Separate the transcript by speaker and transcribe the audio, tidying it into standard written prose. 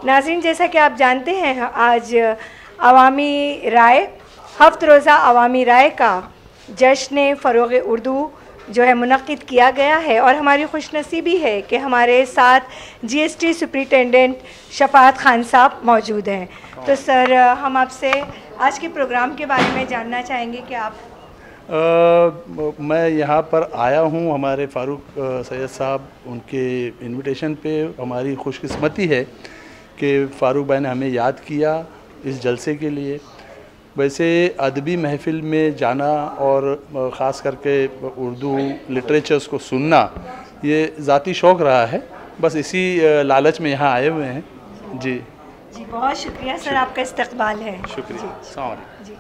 Speaker 1: नाज़रीन, जैसा कि आप जानते हैं, आज अवामी राय, हफ्त रोज़ा अवामी राय का जश्न फ़रोग़ उर्दू जो है मुनक़्क़िद किया गया है और हमारी खुशनसीबी है कि हमारे साथ GST सुपरिटेंडेंट शफ़ाअत ख़ान साहब मौजूद हैं। तो सर, हम आपसे आज के प्रोग्राम के बारे में जानना चाहेंगे कि आप
Speaker 2: मैं यहाँ पर आया हूँ हमारे फ़ारूक सैयद साहब उनके इनविटेशन पे। हमारी खुशकिस्मती है कि फ़ारूक भाई ने हमें याद किया इस जलसे के लिए। वैसे अदबी महफ़िल में जाना और ख़ास करके उर्दू लिटरेचर्स को सुनना ये ज़ाती शौक़ रहा है, बस इसी लालच में यहाँ आए हुए हैं। जी
Speaker 1: बहुत शुक्रिया सर, आपका इस्तक़बाल है।
Speaker 2: शुक्रिया।
Speaker 1: जी।